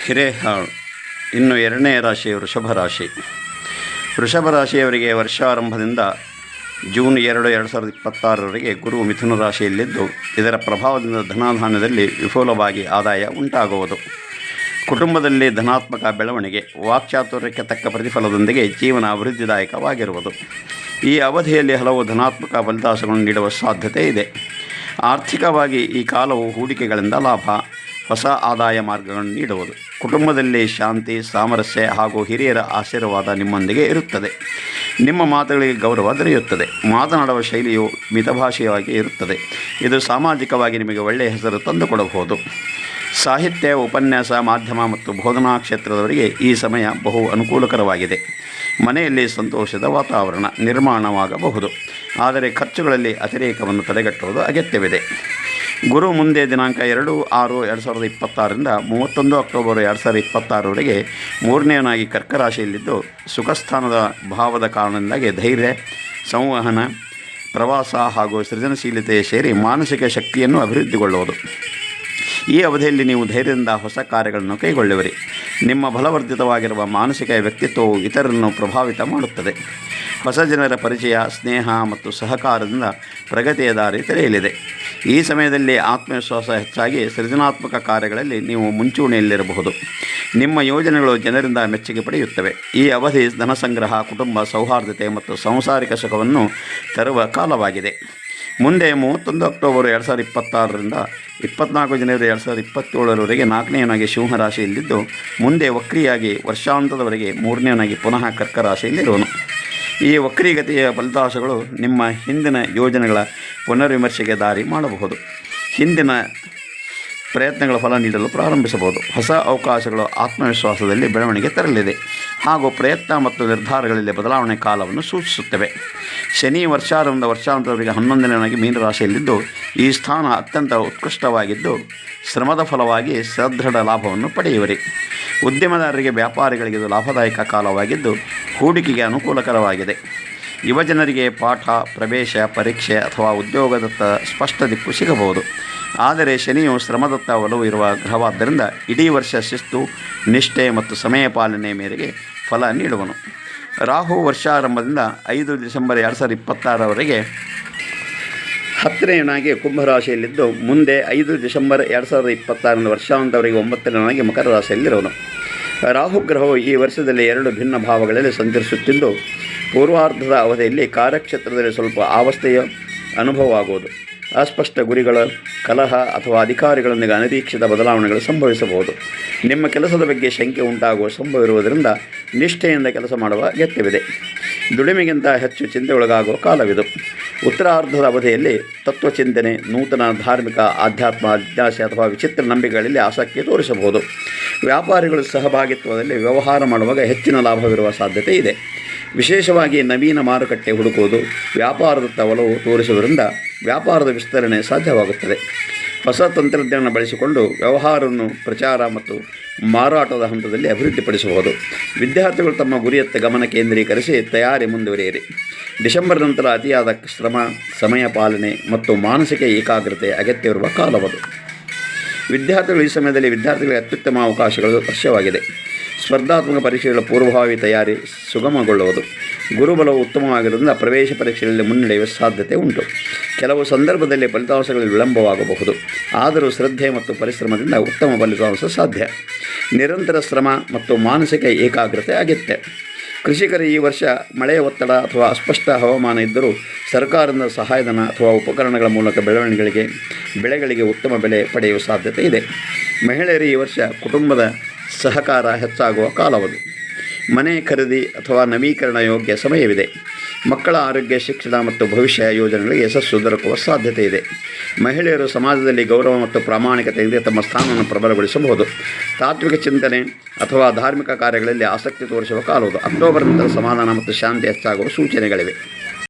ಹಿರೇಹಾಳು. ಇನ್ನು ಎರಡನೇ ರಾಶಿ ವೃಷಭ ರಾಶಿ. ವೃಷಭ ರಾಶಿಯವರಿಗೆ ವರ್ಷಾರಂಭದಿಂದ ಜೂನ್ 2, 2026ರವರೆಗೆ ಗುರು ಮಿಥುನ ರಾಶಿಯಲ್ಲಿದ್ದು, ಇದರ ಪ್ರಭಾವದಿಂದ ಧನಾಧಾನ್ಯದಲ್ಲಿ ವಿಪುಲವಾಗಿ ಆದಾಯ ಉಂಟಾಗುವುದು. ಕುಟುಂಬದಲ್ಲಿ ಧನಾತ್ಮಕ ಬೆಳವಣಿಗೆ, ವಾಕ್ಚಾತುರ್ಯಕ್ಕೆ ತಕ್ಕ ಪ್ರತಿಫಲದೊಂದಿಗೆ ಜೀವನ ಅಭಿವೃದ್ಧಿದಾಯಕವಾಗಿರುವುದು. ಈ ಅವಧಿಯಲ್ಲಿ ಹಲವು ಧನಾತ್ಮಕ ಫಲಿತಾಂಶಗಳನ್ನು ನೀಡುವ ಸಾಧ್ಯತೆ ಇದೆ. ಆರ್ಥಿಕವಾಗಿ ಈ ಕಾಲವು ಹೂಡಿಕೆಗಳಿಂದ ಲಾಭ, ಹೊಸ ಆದಾಯ ಮಾರ್ಗಗಳನ್ನು ನೀಡುವುದು. ಕುಟುಂಬದಲ್ಲಿ ಶಾಂತಿ, ಸಾಮರಸ್ಯ ಹಾಗೂ ಹಿರಿಯರ ಆಶೀರ್ವಾದ ನಿಮ್ಮೊಂದಿಗೆ ಇರುತ್ತದೆ. ನಿಮ್ಮ ಮಾತುಗಳಿಗೆ ಗೌರವ ದೊರೆಯುತ್ತದೆ. ಮಾತನಾಡುವ ಶೈಲಿಯು ಮಿತಭಾಷೆಯಾಗಿ ಇರುತ್ತದೆ. ಇದು ಸಾಮಾಜಿಕವಾಗಿ ನಿಮಗೆ ಒಳ್ಳೆಯ ಹೆಸರು ತಂದುಕೊಡಬಹುದು. ಸಾಹಿತ್ಯ, ಉಪನ್ಯಾಸ, ಮಾಧ್ಯಮ ಮತ್ತು ಬೋಧನಾ ಕ್ಷೇತ್ರದವರಿಗೆ ಈ ಸಮಯ ಬಹು ಅನುಕೂಲಕರವಾಗಿದೆ. ಮನೆಯಲ್ಲಿ ಸಂತೋಷದ ವಾತಾವರಣ ನಿರ್ಮಾಣವಾಗಬಹುದು. ಆದರೆ ಖರ್ಚುಗಳಲ್ಲಿ ಅತಿರೇಕವನ್ನು ತಡೆಗಟ್ಟುವುದು ಅಗತ್ಯವಿದೆ. ಗುರು ಮುಂದೆ ದಿನಾಂಕ 2/6/2026ರಿಂದ 31 ಅಕ್ಟೋಬರ್ 2026ರವರೆಗೆ ಮೂರನೆಯನಾಗಿ ಕರ್ಕ ರಾಶಿಯಲ್ಲಿದ್ದು, ಸುಖಸ್ಥಾನದ ಭಾವದ ಕಾರಣದಿಂದಾಗಿ ಧೈರ್ಯ, ಸಂವಹನ, ಪ್ರವಾಸ ಹಾಗೂ ಸೃಜನಶೀಲತೆ ಸೇರಿ ಮಾನಸಿಕ ಶಕ್ತಿಯನ್ನು ಅಭಿವೃದ್ಧಿಗೊಳ್ಳುವುದು. ಈ ಅವಧಿಯಲ್ಲಿ ನೀವು ಧೈರ್ಯದಿಂದ ಹೊಸ ಕಾರ್ಯಗಳನ್ನು ಕೈಗೊಳ್ಳುವಿರಿ. ನಿಮ್ಮ ಬಲವರ್ಧಿತವಾಗಿರುವ ಮಾನಸಿಕ ವ್ಯಕ್ತಿತ್ವವು ಇತರರನ್ನು ಪ್ರಭಾವಿತ ಮಾಡುತ್ತದೆ. ಹೊಸ ಜನರ ಪರಿಚಯ, ಸ್ನೇಹ ಮತ್ತು ಸಹಕಾರದಿಂದ ಪ್ರಗತಿಯ ದಾರಿ ತೆರೆಯಲಿದೆ. ಈ ಸಮಯದಲ್ಲಿ ಆತ್ಮವಿಶ್ವಾಸ ಹೆಚ್ಚಾಗಿ ಸೃಜನಾತ್ಮಕ ಕಾರ್ಯಗಳಲ್ಲಿ ನೀವು ಮುಂಚೂಣಿಯಲ್ಲಿರಬಹುದು. ನಿಮ್ಮ ಯೋಜನೆಗಳು ಜನರಿಂದ ಮೆಚ್ಚುಗೆ ಪಡೆಯುತ್ತವೆ. ಈ ಅವಧಿ ಧನಸಂಗ್ರಹ, ಕುಟುಂಬ ಸೌಹಾರ್ದತೆ ಮತ್ತು ಸಾಂಸಾರಿಕ ಸುಖವನ್ನು ತರುವ ಕಾಲವಾಗಿದೆ. ಮುಂದೆ 31 ಅಕ್ಟೋಬರ್ 2026ರಿಂದ 24 ಜನವರಿ 2027ರವರೆಗೆ 4ನೇಯನಾಗಿ ಸಿಂಹರಾಶಿಯಲ್ಲಿದ್ದು, ಮುಂದೆ ವಕ್ರಿಯಾಗಿ ವರ್ಷಾಂತದವರೆಗೆ 3ನೇಯನಾಗಿ ಪುನಃ ಕರ್ಕ ರಾಶಿಯಲ್ಲಿರುವನು. ಈ ವಕ್ರೀಗತಿಯ ಫಲಿತಾಂಶಗಳು ನಿಮ್ಮ ಹಿಂದಿನ ಯೋಜನೆಗಳ ಪುನರ್ವಿಮರ್ಶೆಗೆ ದಾರಿ ಮಾಡಬಹುದು. ಹಿಂದಿನ ಪ್ರಯತ್ನಗಳ ಫಲ ನೀಡಲು ಪ್ರಾರಂಭಿಸಬಹುದು. ಹೊಸ ಅವಕಾಶಗಳು ಆತ್ಮವಿಶ್ವಾಸದಲ್ಲಿ ಬೆಳವಣಿಗೆ ತರಲಿದೆ ಹಾಗೂ ಪ್ರಯತ್ನ ಮತ್ತು ನಿರ್ಧಾರಗಳಲ್ಲಿ ಬದಲಾವಣೆ ಕಾಲವನ್ನು ಸೂಚಿಸುತ್ತವೆ. ಶನಿ ವರ್ಷಾಂತದವರೆಗೆ 11ನೇಯನಾಗಿ ಮೀನರಾಶಿಯಲ್ಲಿದ್ದು, ಈ ಸ್ಥಾನ ಅತ್ಯಂತ ಉತ್ಕೃಷ್ಟವಾಗಿದ್ದು ಶ್ರಮದ ಫಲವಾಗಿ ಸದೃಢ ಲಾಭವನ್ನು ಪಡೆಯುವಿರಿ. ಉದ್ಯಮದಾರರಿಗೆ, ವ್ಯಾಪಾರಿಗಳಿಗೆ ಇದು ಲಾಭದಾಯಕ ಕಾಲವಾಗಿದ್ದು ಹೂಡಿಕೆಗೆ ಅನುಕೂಲಕರವಾಗಿದೆ. ಯುವಜನರಿಗೆ ಪಾಠ, ಪ್ರವೇಶ ಪರೀಕ್ಷೆ ಅಥವಾ ಉದ್ಯೋಗದತ್ತ ಸ್ಪಷ್ಟ ದಿಕ್ಕು ಸಿಗಬಹುದು. ಆದರೆ ಶನಿಯು ಶ್ರಮದತ್ತ ಒಲವು ಇರುವ ಗ್ರಹವಾದ್ದರಿಂದ ಇಡೀ ವರ್ಷ ಶಿಸ್ತು, ನಿಷ್ಠೆ ಮತ್ತು ಸಮಯ ಪಾಲನೆ ಮೇರೆಗೆ ಫಲ ನೀಡುವನು. ರಾಹು ವರ್ಷಾರಂಭದಿಂದ 5 ಡಿಸೆಂಬರ್ 2026ರವರೆಗೆ 10ನೇಯನಾಗಿ ಕುಂಭರಾಶಿಯಲ್ಲಿದ್ದು, ಮುಂದೆ 5 ಡಿಸೆಂಬರ್ 2026ರಿಂದ ವರ್ಷಾಂತವರೆಗೆ 9ನೇಯನಾಗಿ ಮಕರ ರಾಶಿಯಲ್ಲಿರುವನು. ರಾಹುಗ್ರಹವು ಈ ವರ್ಷದಲ್ಲಿ 2 ಭಿನ್ನ ಭಾವಗಳಲ್ಲಿ ಸಂಚರಿಸುತ್ತಿದ್ದು, ಪೂರ್ವಾರ್ಧದ ಅವಧಿಯಲ್ಲಿ ಕಾರ್ಯಕ್ಷೇತ್ರದಲ್ಲಿ ಸ್ವಲ್ಪ ಅವಸ್ಥೆಯ ಅನುಭವ ಆಗುವುದು. ಅಸ್ಪಷ್ಟ ಗುರಿಗಳ ಕಲಹ ಅಥವಾ ಅಧಿಕಾರಿಗಳೊಂದಿಗೆ ಅನಿರೀಕ್ಷಿತ ಬದಲಾವಣೆಗಳು ಸಂಭವಿಸಬಹುದು. ನಿಮ್ಮ ಕೆಲಸದ ಬಗ್ಗೆ ಶಂಕೆ ಉಂಟಾಗುವ ಸಂಭವವಿರುವುದರಿಂದ ನಿಷ್ಠೆಯಿಂದ ಕೆಲಸ ಮಾಡುವ ಅಗತ್ಯವಿದೆ. ದುಡಿಮೆಗಿಂತ ಹೆಚ್ಚು ಚಿಂತೆಗೊಳಗಾಗುವ ಕಾಲವಿದು. ಉತ್ತರಾರ್ಧದ ಅವಧಿಯಲ್ಲಿ ತತ್ವಚಿಂತನೆ, ನೂತನ ಧಾರ್ಮಿಕ, ಆಧ್ಯಾತ್ಮ ಜಿಜ್ಞಾಸೆ ಅಥವಾ ವಿಚಿತ್ರ ನಂಬಿಕೆಗಳಲ್ಲಿ ಆಸಕ್ತಿ ತೋರಿಸಬಹುದು. ವ್ಯಾಪಾರಿಗಳು ಸಹಭಾಗಿತ್ವದಲ್ಲಿ ವ್ಯವಹಾರ ಮಾಡುವಾಗ ಹೆಚ್ಚಿನ ಲಾಭವಿರುವ ಸಾಧ್ಯತೆ ಇದೆ. ವಿಶೇಷವಾಗಿ ನವೀನ ಮಾರುಕಟ್ಟೆ ಹುಡುಕುವುದು, ವ್ಯಾಪಾರದತ್ತ ಒಲವು ತೋರಿಸುವುದರಿಂದ ವ್ಯಾಪಾರದ ವಿಸ್ತರಣೆ ಸಾಧ್ಯವಾಗುತ್ತದೆ. ಹೊಸ ತಂತ್ರಜ್ಞಾನ ಬಳಸಿಕೊಂಡು ವ್ಯವಹಾರವನ್ನು ಪ್ರಚಾರ ಮತ್ತು ಮಾರಾಟದ ಹಂತದಲ್ಲಿ ಅಭಿವೃದ್ಧಿಪಡಿಸಬಹುದು. ವಿದ್ಯಾರ್ಥಿಗಳು ತಮ್ಮ ಗುರಿಯತ್ತ ಗಮನ ಕೇಂದ್ರೀಕರಿಸಿ ತಯಾರಿ ಮುಂದುವರಿಯಿರಿ. ಡಿಸೆಂಬರ್ ನಂತರ ಅತಿಯಾದ ಶ್ರಮ, ಸಮಯ ಪಾಲನೆ ಮತ್ತು ಮಾನಸಿಕ ಏಕಾಗ್ರತೆ ಅಗತ್ಯವಿರುವ ಕಾಲವದು. ವಿದ್ಯಾರ್ಥಿಗಳು ಈ ಸಮಯದಲ್ಲಿ ವಿದ್ಯಾರ್ಥಿಗಳಿಗೆ ಅತ್ಯುತ್ತಮ ಅವಕಾಶಗಳು ವರ್ಷವಾಗಿದೆ. ಸ್ಪರ್ಧಾತ್ಮಕ ಪರೀಕ್ಷೆಗಳ ಪೂರ್ವಭಾವಿ ತಯಾರಿ ಸುಗಮಗೊಳ್ಳುವುದು. ಗುರುಬಲವು ಉತ್ತಮವಾಗಿರುವುದರಿಂದ ಪ್ರವೇಶ ಪರೀಕ್ಷೆಗಳಲ್ಲಿ ಮುನ್ನಡೆಯುವ ಸಾಧ್ಯತೆ ಉಂಟು. ಕೆಲವು ಸಂದರ್ಭದಲ್ಲಿ ಫಲಿತಾಂಶಗಳಲ್ಲಿ ವಿಳಂಬವಾಗಬಹುದು. ಆದರೂ ಶ್ರದ್ಧೆ ಮತ್ತು ಪರಿಶ್ರಮದಿಂದ ಉತ್ತಮ ಫಲಿತಾಂಶ ಸಾಧ್ಯ. ನಿರಂತರ ಶ್ರಮ ಮತ್ತು ಮಾನಸಿಕ ಏಕಾಗ್ರತೆ ಅಗತ್ಯ. ಕೃಷಿಕರು ಈ ವರ್ಷ ಮಳೆಯ ಒತ್ತಡ ಅಥವಾ ಅಸ್ಪಷ್ಟ ಹವಾಮಾನ ಇದ್ದರೂ ಸರ್ಕಾರದಿಂದ ಸಹಾಯಧನ ಅಥವಾ ಉಪಕರಣಗಳ ಮೂಲಕ ಬೆಳೆಗಳಿಗೆ ಉತ್ತಮ ಬೆಲೆ ಪಡೆಯುವ ಸಾಧ್ಯತೆ ಇದೆ. ಮಹಿಳೆಯರು ಈ ವರ್ಷ ಕುಟುಂಬದ ಸಹಕಾರ ಹೆಚ್ಚಾಗುವ ಕಾಲವದು. ಮನೆ ಖರೀದಿ ಅಥವಾ ನವೀಕರಣ ಯೋಗ್ಯ ಸಮಯವಿದೆ. ಮಕ್ಕಳ ಆರೋಗ್ಯ, ಶಿಕ್ಷಣ ಮತ್ತು ಭವಿಷ್ಯ ಯೋಜನೆಗಳಿಗೆ ಯಶಸ್ಸು ದೊರಕುವ ಸಾಧ್ಯತೆ ಇದೆ. ಮಹಿಳೆಯರು ಸಮಾಜದಲ್ಲಿ ಗೌರವ ಮತ್ತು ಪ್ರಾಮಾಣಿಕತೆಯಿಂದ ತಮ್ಮ ಸ್ಥಾನವನ್ನು ಪ್ರಬಲಗೊಳಿಸಬಹುದು. ತಾತ್ವಿಕ ಚಿಂತನೆ ಅಥವಾ ಧಾರ್ಮಿಕ ಕಾರ್ಯಗಳಲ್ಲಿ ಆಸಕ್ತಿ ತೋರಿಸುವ ಕಾಲವದು. ಅಕ್ಟೋಬರ್ ನಂತರ ಸಮಾಧಾನ ಮತ್ತು ಶಾಂತಿ ಹೆಚ್ಚಾಗುವ ಸೂಚನೆಗಳಿವೆ.